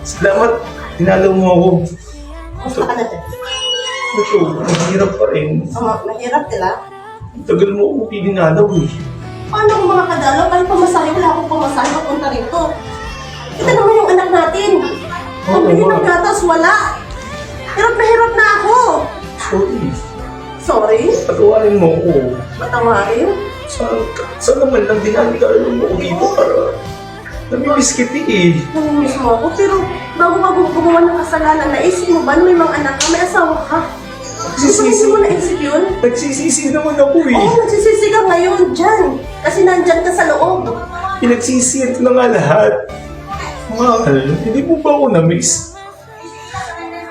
Salamat. Tinalo mo ako. Gusto ka na dyan. Ito, mahirap pa rin. Mahirap nila. Tagal mo ako pinanalo eh. Paano kung mga kadalaw? Kahit pamasahe, wala akong pamasahe papunta rito. Ito naman yung anak natin. Pambili ng gatas, wala. Hirap na hirap na ako. Sorry. Sorry? Patawarin mo ako. Matawarin? Saan naman lang dinamikalo mo ako dito para namimiss kita eh. Namimiss mo ako, pero bago ka gumawa ng kasalanan, naisip mo ba na may mga anak ka, may asawa ka? Hindi mo naisip yun? Nagsisisi naman ako eh. Oo, nagsisisi ka ngayon, dyan. Kasi nandyan ka sa loob. Pinagsisiyan ko na nga lahat. Mahal, hindi mo ba ako na-miss?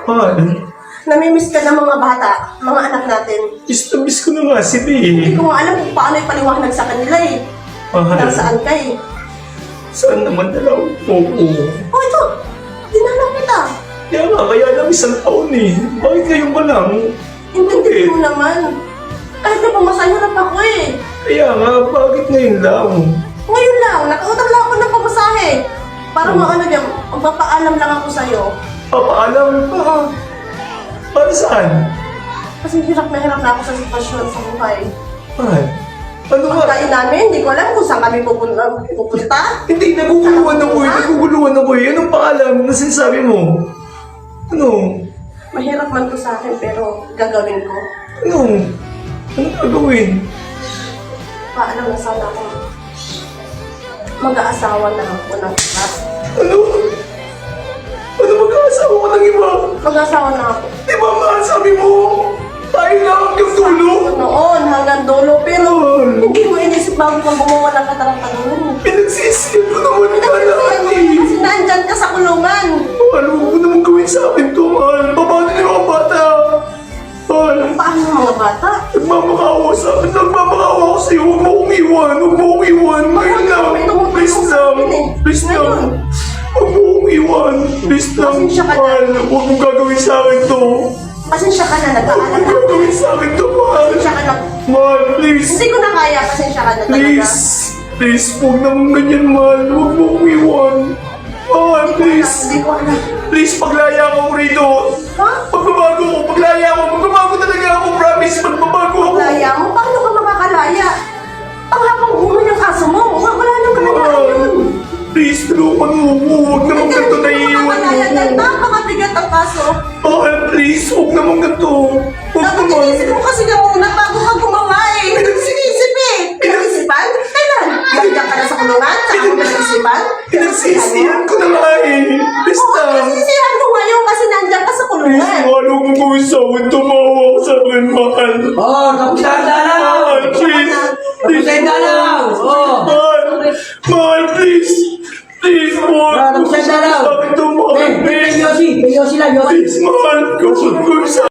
Mahal, Namimiss ka ng mga bata, mga anak natin. miss ko na nga sila Hindi eh. ko nga alam kung paano ipaliwanag sa kanila eh. Mahal, Nasaan ka eh. saan naman nalaw mo ko? Oh, ito. Dinalaw kita. Kaya nga, kaya lang isang taon eh. Bakit ngayon ka lang? Intindihin mo naman. Kahit na pumasahirap ako eh. Kaya nga, bakit ngayon lang? Ngayon lang, nakautang lang ako ng pamasahe. Para maano dyan, magpapaalam lang ako sa'yo. Papaalam pa. Para saan? Kasi hirap na ako sa sitwasyon sa buhay. Mahal, ano nga? Pagkain namin, hindi ko alam kung saan kami pupunta. Hindi, naguguluhan ako eh. Naguguluhan ako eh. Anong paalam na sinasabi mo? Ano? Mahirap man to sa akin, pero gagawin ko. Ano? Anong gagawin? Paalam na sana ako. Mag-aasawa na ako ng iba. Ano? Ano mag-aasawa ko ng iba? Mag-aasawa na ako. Di ba mahal sabi mo? Tayo na hanggang dulo? Noon, hanggang dulo, pero hindi mo inisip bago kang gumawa ng katarang-tarungan. Pinagsisiyan ko naman ka lahat eh. Kasi nandyan ka sa kulungan. Mahal, huwag mo naman gawin sa akin to, mahal. Paano yung mga bata? Mahal, Paano ang mga bata? nagmamakawa sa akin. Nagmamakawa ako sa'yo. Huwag mo akong iwan. Huwag mo akong iwan. Ngayon lang. Please lang. Please lang. Huwag mo akong iwan. Please lang. Pasensya ka na. Mahal, huwag mong gagawin sa akin to. Pasensya ka na, nag-aalam Huwag na. mong gagawin sa akin to, mahal. Pasensya ka na. Mahal, please. Hindi ko na kaya, pasensya ka na talaga. Please. Please, huwag naman ganyan, mahal. Huwag mo akong iwan. Mahal, please. Hindi ko alam. Please, paglaya ko rito. Ha? Pagbabago ko, paglaya ko. Magbabago talaga ako, promise. Magbabago ako. Laya mo? Paano ka makakalaya? Ang habang buhay ng kaso mo. Wala nang kalaya yun. Please, tulungan mo ako. Huwag naman ganito na iiwan mo Makakalaya dahil ko. napakabigat ang kaso. Mahal, please. Huwag naman ganito. Huwag Dapat naman. inisip mo kasi ka muna bago ka gumawa eh. Sinisip eh. Pinag-isipan? Kailan? Nandiyan ka na sa kulungan? Saka mo pinag-isipan? Pinagsisiyan ko na nga eh. Please Oo, lang. pinag-isipan ko ngayon kasi nandiyan ka sa Please, kulungan. mahal. Huwag mo gawin sa akin. Tumawa ka sa akin, mahal. Oh, tapos na lang! Mahal, please. Please, Tapos na lang! Oh! mahal. Mahal, please. Please, mahal. Tapos na lang! Sa akin to, mahal. Hey, Please. Yossi! Yossi lang, Yossi! Please, mahal. Gawin ko sa